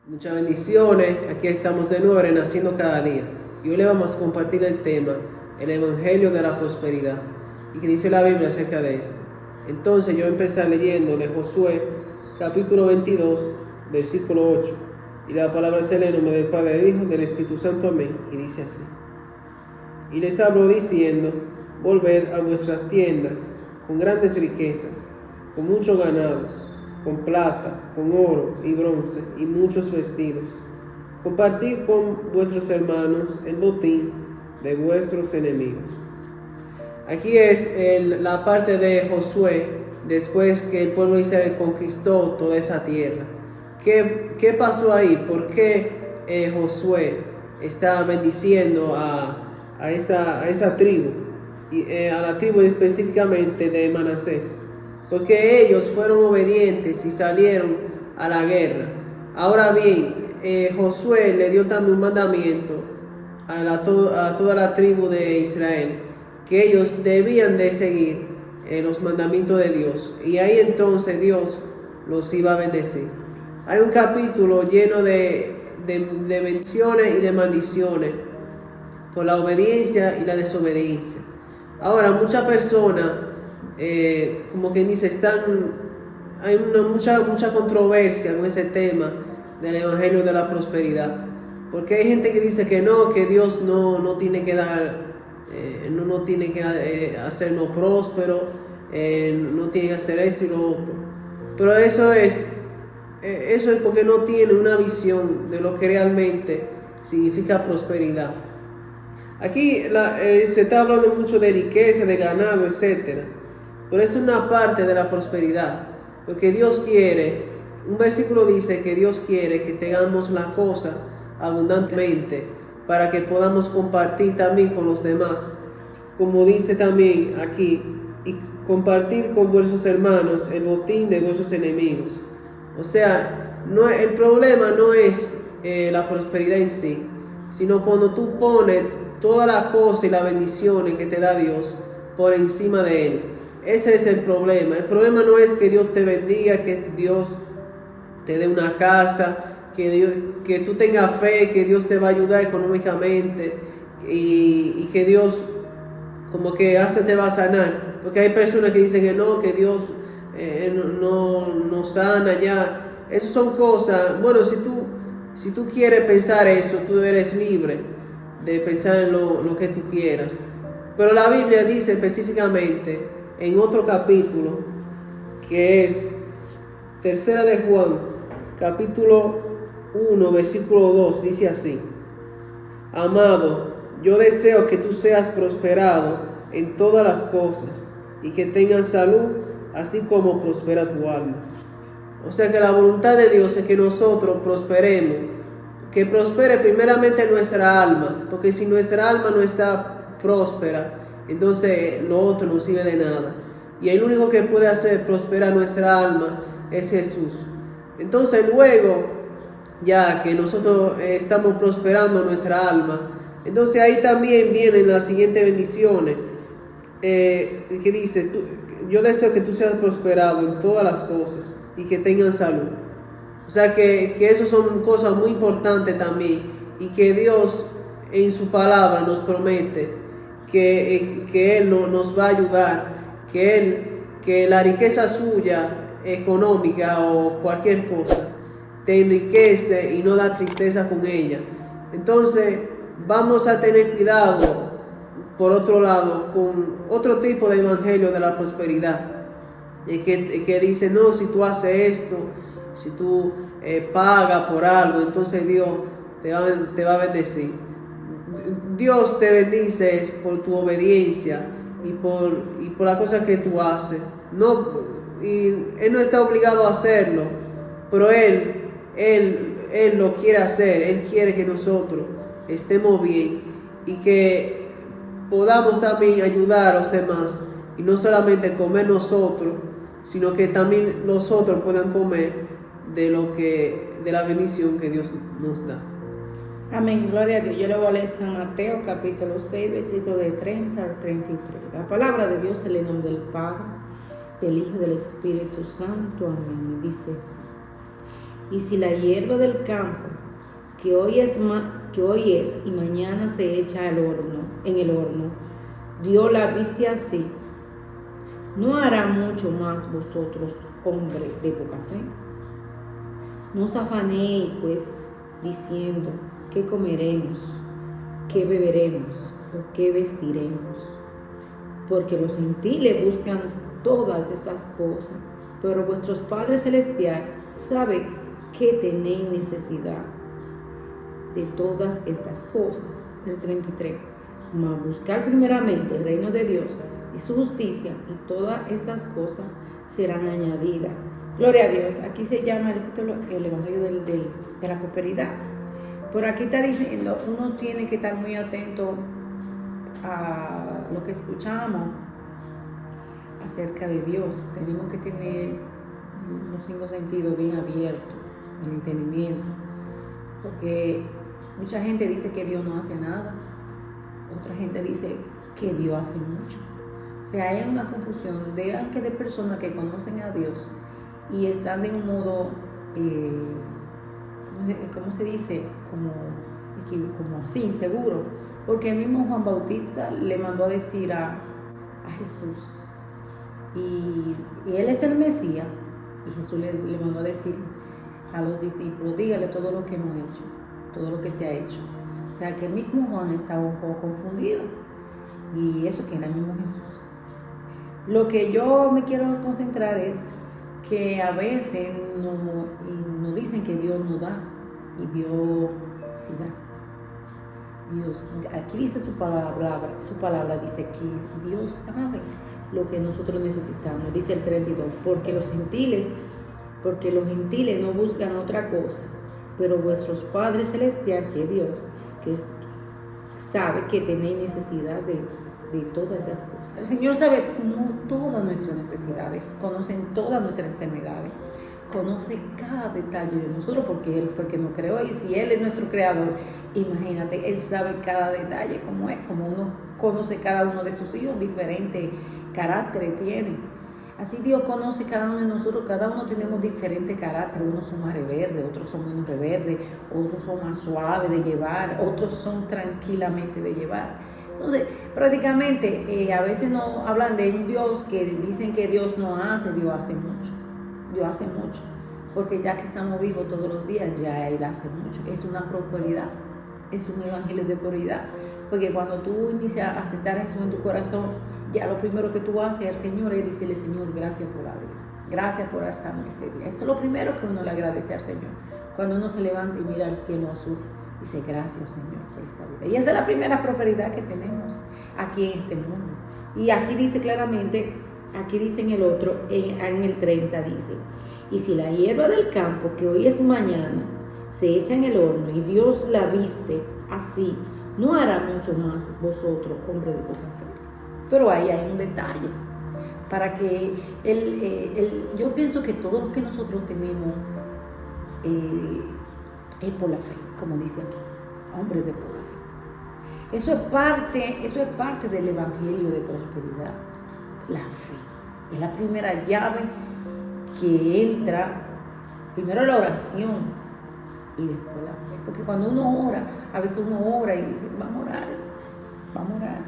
Muchas bendiciones, aquí estamos de nuevo renaciendo cada día. Y hoy le vamos a compartir el tema, el Evangelio de la Prosperidad. ¿Y qué dice la Biblia acerca de esto? Entonces yo empecé leyendo de Josué, capítulo 22, versículo 8. Y la palabra se lee en nombre del Padre, del Hijo, del Espíritu Santo. Amén. Y dice así. Y les habló diciendo, volved a vuestras tiendas con grandes riquezas, con mucho ganado, con plata, con oro y bronce y muchos vestidos. Compartid con vuestros hermanos el botín de vuestros enemigos. Aquí es la parte de Josué después que el pueblo de Israel conquistó toda esa tierra. ¿Qué pasó ahí? ¿Por qué Josué está bendiciendo a esa tribu? A la tribu específicamente de Manasés, porque ellos fueron obedientes y salieron a la guerra. Ahora bien, Josué le dio también un mandamiento a toda la tribu de Israel, que ellos debían de seguir los mandamientos de Dios, y ahí entonces Dios los iba a bendecir. Hay un capítulo lleno de bendiciones y de maldiciones por la obediencia y la desobediencia. Ahora, muchas personas, como quien dice, hay mucha controversia con ese tema del Evangelio de la Prosperidad. Porque hay gente que dice que Dios no tiene que dar, no tiene que hacernos próspero, no tiene que hacer esto y lo otro. Pero eso es porque no tiene una visión de lo que realmente significa prosperidad. Aquí se está hablando mucho de riqueza, de ganado, etc. Pero es una parte de la prosperidad. Porque Dios quiere, un versículo dice que Dios quiere que tengamos la cosa abundantemente para que podamos compartir también con los demás. Como dice también aquí, y compartir con vuestros hermanos el botín de vuestros enemigos. O sea, el problema no es la prosperidad en sí, sino cuando tú pones toda la cosa y las bendiciones que te da Dios por encima de Él. Ese es el problema. El problema no es que Dios te bendiga, que Dios te dé una casa, que tú tengas fe, que Dios te va a ayudar económicamente y que Dios como que hasta te va a sanar. Porque hay personas que dicen que Dios no sana ya. Esas son cosas, bueno, si tú quieres pensar eso, tú eres libre de pensar en lo que tú quieras. Pero la Biblia dice específicamente en otro capítulo, que es Tercera de Juan, capítulo 1, versículo 2, dice así: Amado, yo deseo que tú seas prosperado en todas las cosas y que tengas salud, así como prospera tu alma. O sea que la voluntad de Dios es que nosotros prosperemos, que prospere primeramente nuestra alma, porque si nuestra alma no está próspera, entonces lo otro no sirve de nada. Y el único que puede hacer prosperar nuestra alma es Jesús. Entonces luego, ya que nosotros estamos prosperando nuestra alma, entonces ahí también vienen las siguientes bendiciones, que dice, yo deseo que tú seas prosperado en todas las cosas y que tengas salud. O sea que eso son cosas muy importantes también, y que Dios en su palabra nos promete que Él nos va a ayudar, que la riqueza suya económica o cualquier cosa te enriquece y no da tristeza con ella. Entonces vamos a tener cuidado, por otro lado, con otro tipo de evangelio de la prosperidad, que dice, no, si tú haces esto, si tú pagas por algo, entonces Dios te va a bendecir. Dios te bendice por tu obediencia y por la cosa que tú haces. Y Él no está obligado a hacerlo, pero Él lo quiere hacer. Él quiere que nosotros estemos bien y que podamos también ayudar a los demás, y no solamente comer nosotros, sino que también los otros puedan comer de la bendición que Dios nos da. Amén, gloria a Dios. Yo le voy a leer San Mateo capítulo 6, versículo de 30 al 33. La palabra de Dios en el nombre del Padre, del Hijo y del Espíritu Santo. Amén. Dice así: Y si la hierba del campo, que hoy es y mañana se echa en el horno, Dios la viste así, ¿no hará mucho más vosotros, hombre de poca fe? No os afanéis, pues, diciendo, ¿qué comeremos? ¿Qué beberemos? ¿O qué vestiremos? Porque los gentiles buscan todas estas cosas, pero vuestros padres celestiales saben que tenéis necesidad de todas estas cosas. El 33. Mas buscar primeramente el reino de Dios y su justicia, y todas estas cosas serán añadidas. Gloria a Dios. Aquí se llama el título el Evangelio de la prosperidad. Por aquí está diciendo, uno tiene que estar muy atento a lo que escuchamos acerca de Dios. Tenemos que tener los 5 sentidos bien abiertos, el entendimiento, porque mucha gente dice que Dios no hace nada, otra gente dice que Dios hace mucho. O sea, hay una confusión de personas que conocen a Dios y están de un modo, ¿cómo se dice? Como así, inseguro. Porque el mismo Juan Bautista le mandó a decir a Jesús, y él es el Mesías, y Jesús le mandó a decir a los discípulos, dígale todo lo que hemos hecho, todo lo que se ha hecho. O sea, que el mismo Juan estaba un poco confundido, y eso que era el mismo Jesús. Lo que yo me quiero concentrar es que a veces no dicen que Dios no da, y Dios sí da. Dios, aquí dice su palabra dice que Dios sabe lo que nosotros necesitamos. Dice el 32, porque los gentiles no buscan otra cosa, pero vuestros padres celestiales, que Dios, que sabe que tenéis necesidad de todas esas cosas. El Señor sabe todas nuestras necesidades, conoce todas nuestras enfermedades, conoce cada detalle de nosotros, porque Él fue que nos creó, y si Él es nuestro creador, imagínate, Él sabe cada detalle, como uno conoce cada uno de sus hijos, diferentes caracteres tienen. Así Dios conoce cada uno de nosotros, cada uno tenemos diferentes caracteres, unos son más rebeldes, otros son menos rebeldes, otros son más suaves de llevar, otros son tranquilamente de llevar. Entonces, prácticamente a veces no hablan de un Dios que dicen que Dios no hace, Dios hace mucho. Dios hace mucho, porque ya que estamos vivos todos los días, ya Él hace mucho. Es una prosperidad, es un evangelio de prosperidad, porque cuando tú inicias a aceptar eso en tu corazón, ya lo primero que tú haces al Señor es decirle, Señor, gracias por la vida, gracias por darme este día. Eso es lo primero que uno le agradece al Señor, cuando uno se levanta y mira al cielo azul, dice, gracias Señor por esta vida. Y esa es la primera prosperidad que tenemos aquí en este mundo. Y aquí dice claramente, aquí dice en el otro, en el 30 dice, y si la hierba del campo, que hoy es mañana, se echa en el horno y Dios la viste así, no hará mucho más vosotros, hombres de poca fe. Pero ahí hay un detalle, para que yo pienso que todo lo que nosotros tenemos es por la fe, como dice aquí, hombres de poca fe. Eso es parte del evangelio de prosperidad. La fe es la primera llave que entra, primero la oración y después la fe, porque cuando uno ora, a veces uno ora y dice, vamos a orar,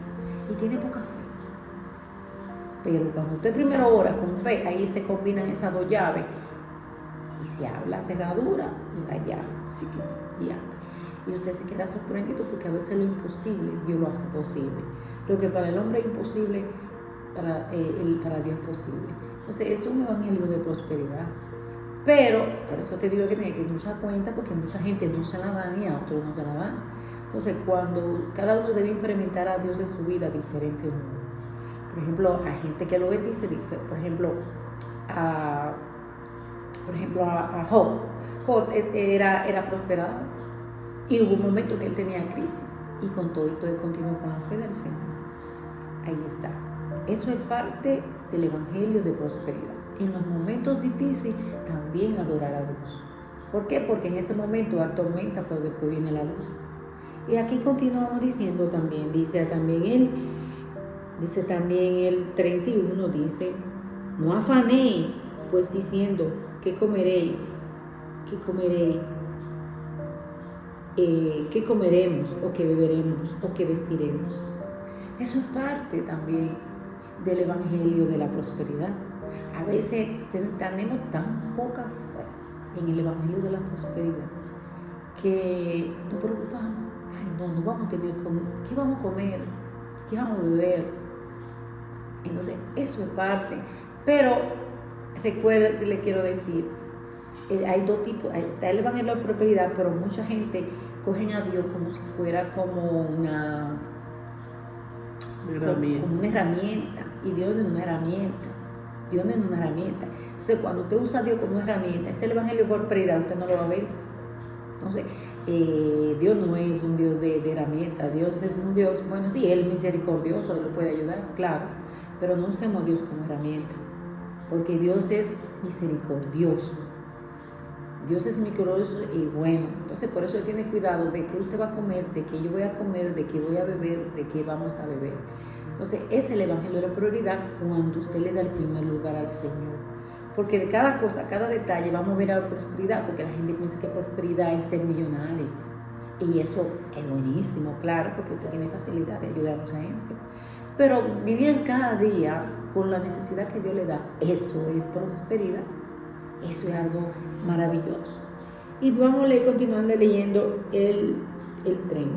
y tiene poca fe, pero cuando usted primero ora con fe, ahí se combinan esas dos llaves y se habla cerradura y la llave, sí, y usted se queda sorprendido, porque a veces lo imposible Dios lo hace posible, lo que para el hombre es imposible, para Dios es posible. Entonces es un evangelio de prosperidad, pero por eso te digo que tiene que tener mucha cuenta, porque mucha gente no se la dan y a otros no se la dan. Entonces cuando cada uno debe experimentar a Dios en su vida diferente. Por ejemplo, hay gente que lo bendice, por ejemplo a Job era prosperado, y hubo un momento que él tenía crisis, y con todo él continuó con la fe del Señor. Ahí está. Eso es parte del evangelio de prosperidad. En los momentos difíciles también adorar a Dios. ¿Por qué? Porque en ese momento hay tormenta, pero después viene la luz. Y aquí continuamos diciendo también, dice también el 31, dice, no afanéis, pues diciendo, ¿qué comeréis? qué qué comeremos o qué beberemos o qué vestiremos. Eso es parte también del evangelio de la prosperidad. A veces tenemos tan poca fe en el evangelio de la prosperidad que nos preocupamos. Ay, no vamos a tener ¿qué vamos a comer? ¿Qué vamos a beber? Entonces, eso es parte. Pero recuerda que le quiero decir, hay dos tipos. Está el evangelio de la prosperidad, pero mucha gente cogen a Dios como si fuera como una herramienta. Y Dios no es una herramienta. Dios no es una herramienta. Entonces, cuando usted usa a Dios como herramienta, ese evangelio de prosperidad, usted no lo va a ver. Entonces, Dios no es un Dios de herramientas. Dios es un Dios, bueno, sí, Él es misericordioso, Él lo puede ayudar, claro, pero no usemos a Dios como herramienta, porque Dios es misericordioso. Dios es misericordioso y bueno. Entonces, por eso Él tiene cuidado de qué usted va a comer, de qué yo voy a comer, de qué voy a beber, de qué vamos a beber. Entonces, es el evangelio de la prioridad cuando usted le da el primer lugar al Señor. Porque de cada cosa, cada detalle, vamos a ver a la prosperidad, porque la gente piensa que prosperidad es ser millonario. Y eso es buenísimo, claro, porque usted tiene facilidad de ayudar a mucha gente. Pero vivir cada día con la necesidad que Dios le da, eso es prosperidad. Eso es algo maravilloso. Y vamos a leer, continuando leyendo el 30.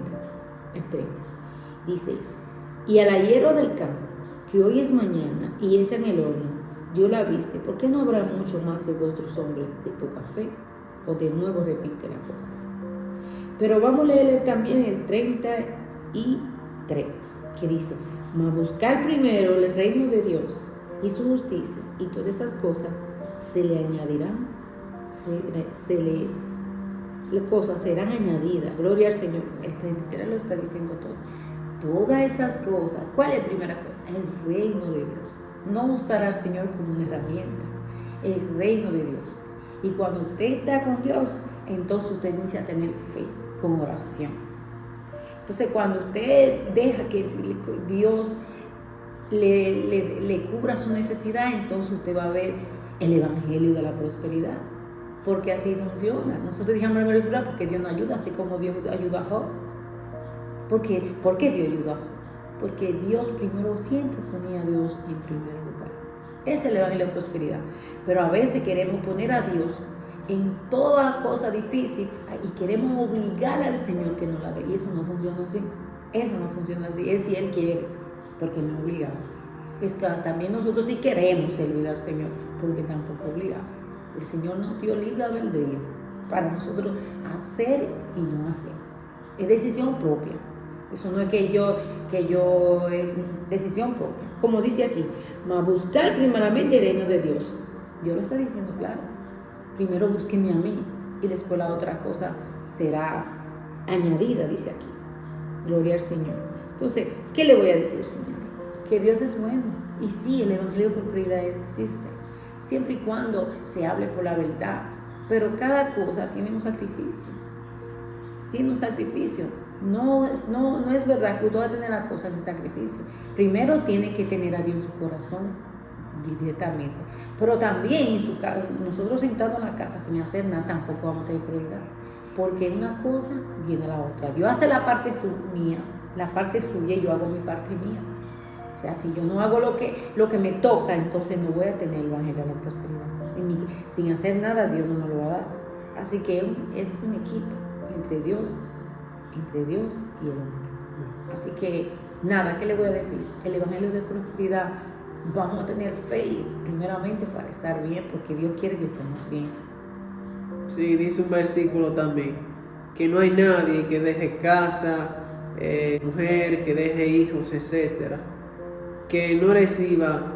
Dice, y al hierro del campo, que hoy es mañana y echa en el horno, Dios la viste, ¿por qué no habrá mucho más de vuestros hombres de poca fe? O de nuevo repite la poca fe. Pero vamos a leer también el 33, que dice, mas buscar primero el reino de Dios y su justicia, y todas esas cosas se le añadirán, las cosas serán añadidas. Gloria al Señor. El 33 lo está diciendo todo. Todas esas cosas. ¿Cuál es la primera cosa? El reino de Dios. No usar al Señor como una herramienta. El reino de Dios. Y cuando usted está con Dios, entonces usted inicia a tener fe con oración. Entonces, cuando usted deja que Dios le cubra su necesidad, entonces usted va a ver el evangelio de la prosperidad. Porque así funciona. Nosotros dijimos el evangelio de la prosperidad porque Dios nos ayuda, así como Dios ayudó a Job. ¿Por qué Dios ayudó a Job? Porque Dios primero siempre ponía a Dios en primer lugar. Ese es el evangelio de prosperidad. Pero a veces queremos poner a Dios en toda cosa difícil y queremos obligar al Señor que nos la dé. Y eso no funciona así. Eso no funciona así. Es si Él quiere, porque no obliga. Es que también nosotros sí queremos servir al Señor, porque tampoco obligamos. El Señor nos dio libre albedrío para nosotros hacer y no hacer. Es decisión propia. Eso no es que yo es decisión propia. Como dice aquí, mas buscar primeramente el reino de Dios. Dios lo está diciendo claro. Primero búsquenme a mí y después la otra cosa será añadida, dice aquí. Gloria al Señor. Entonces, ¿qué le voy a decir, Señor? Que Dios es bueno. Y sí, el evangelio de prosperidad existe, siempre y cuando se hable por la verdad. Pero cada cosa tiene un sacrificio. Tiene un sacrificio. No es verdad que usted va a tener las cosas sin sacrificio. Primero tiene que tener a Dios en su corazón directamente. Pero también nosotros sentados en la casa sin hacer nada tampoco vamos a tener prioridad. Porque una cosa viene a la otra. Dios hace la parte mía, la parte suya, y yo hago mi parte mía. O sea, si yo no hago lo que me toca, entonces no voy a tener el evangelio de la prosperidad. Sin hacer nada, Dios no me lo va a dar. Así que es un equipo entre Dios y el hombre. Así que nada, ¿qué le voy a decir? El evangelio de prosperidad, vamos a tener fe primeramente para estar bien, porque Dios quiere que estemos bien. Sí, dice un versículo también, que no hay nadie que deje casa, mujer, que deje hijos, etcétera, que no reciba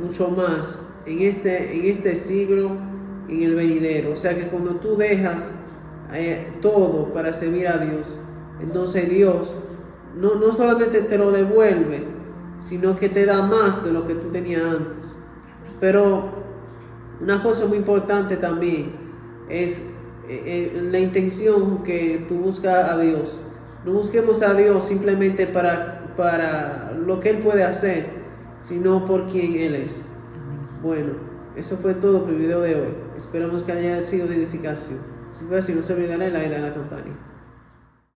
mucho más en este siglo y en el venidero. O sea que cuando tú dejas todo para servir a Dios, entonces Dios no solamente te lo devuelve, sino que te da más de lo que tú tenías antes. Pero una cosa muy importante también es la intención que tú buscas a Dios. No busquemos a Dios simplemente para lo que Él puede hacer, sino por quien Él es. Bueno, Eso fue todo por el video de hoy. Esperamos que haya sido de edificación. Si fue así, no se olviden darle like a la campana.